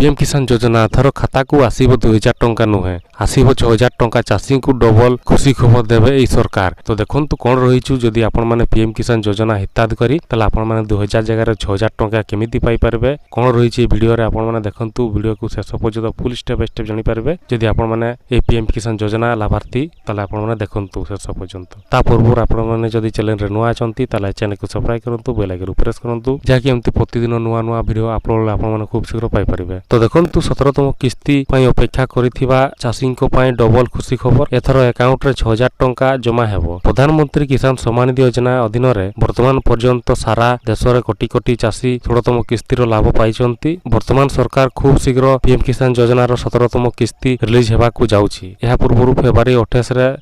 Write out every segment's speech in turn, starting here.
PM किसान योजना थर खाता को आसीबो 2000 टंका नुहे आसीबो 6000 टंका चाषी को डबल खुशी खबर देवे एई सरकार। तो देखंतु कोन रहिछु जदि आपण माने पीएम किसान योजना हिताधिकारी तले आपण माने 2000 जगह 6000 टंका केमिति पाई परबे कोन रहिछि वीडियो रे आपण माने देखंतु वीडियो को शेष पर्यंत फुल स्टेप बाय स्टेप जानि परबे। जदि आपण माने ए पीएम किसान योजना लाभार्थी तले आपण माने देखंतु शेष पर्यंत। ता पूर्व आपण माने जदि चैनल रे नुआ अछंती तले चैनल को सब्सक्राइब करंतु बेल आइकन प्रेस करंतु जाकि एमति प्रतिदिन नुआ नुआ वीडियो अपलोड आपण माने खूब शीघ्र पाई परिबे। तो देखंतु 17तम किस्ती पई अपेक्षा करिथिबा चाषी को पई डबल खुशी खबर एथरो अकाउंट रे 6000 टंका जमा हेबो। प्रधानमंत्री किसान सम्मान निधि योजना अधीन रे वर्तमान पर्यंत सारा देश रे कोटी कोटी चाषी 16तम किस्ती रो लाभ पाइचंती। वर्तमान सरकार खूब शीघ्र पीएम किसान योजना रो 17तम किस्ती रिलीज हेबा को जाउछि। एहा पूर्व फेब्रुआरी 28 रे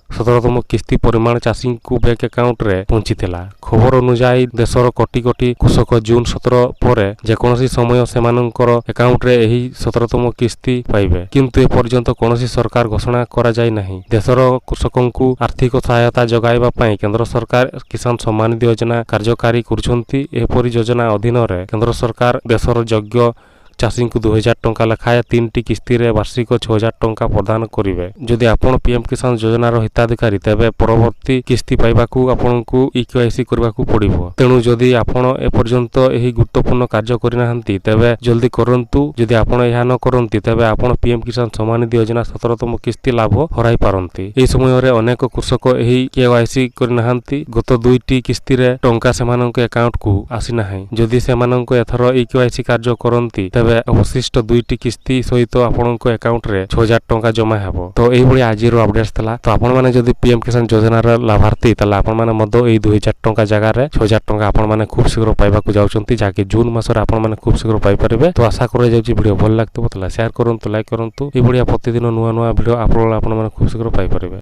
17तम किस्ती परिमाण चाषी को बैंक अकाउंट रे पहुंचीथिला। खबर अनुसार देशर कोटी कोटी कृषक जून 17 पर जेकोसी समय सेमानकर अकाउंट रे एही 17तम किस्ती पाइबे किंतु ए पर्यंत कोनोसी सरकार घोषणा करा जाय नाही। देशर कृषकंकु आर्थिक सहायता जगाइबा पई केंद्र सरकार किसान सम्मान निधि योजना कार्यकारी करूछंती। एपरि योजना अधीन रे केंद्र सरकार देशर योग्य चाषी को 2000 टंका लेखाए 3टी किस्ती रे वार्षिक 6000 टंका प्रदान करिवे। जदि आपण पीएम किसान योजना रो हिताधिकारी तेबे परवर्ती किस्ती पाइबाकू आपनकू ईकेवाईसी करबाकू पड़िबो। तेणु जदि आपण ए पर्यंत एही गुरुत्वपूर्ण कार्य करिनाहंती तेबे जल्दी करंतु। जदि आपण एहा न करंती तेबे आपण पीएम किसान सम्मान निधि योजना 17तम किस्ती लाभ हराई पारंती। एही समय रे अनेक कृषक एही केवाईसी करिनाहंती। गत 2टी किस्ती रे टंका सेमानक अकाउंट को आसी नाही। जदि सेमानक एथरो ईकेवाईसी कार्य करंती अवशिष्ट 2टी किस्ती सहित आपनक अकाउंट रे 6000 टंका जमा हेबो। तो एही बडी आज रो अपडेट्स थला। तो आपण माने जदि पीएम किसान योजना रे लाभार्थी तले आपण माने मदो एही 2000 टंका जगह रे 6000 टंका आपण माने खूब शीघ्र पाइबा को जाउचंती जाके जून मास रे आपण माने खूब शीघ्र पाइ परिबे। तो आशा करै जाउची वीडियो भल लागतबो तले शेयर करंतु लाइक करंतु। एही बडी प्रतिदिन नुवा नुवा वीडियो अपलोड आपण माने खूब शीघ्र पाइ परिबे।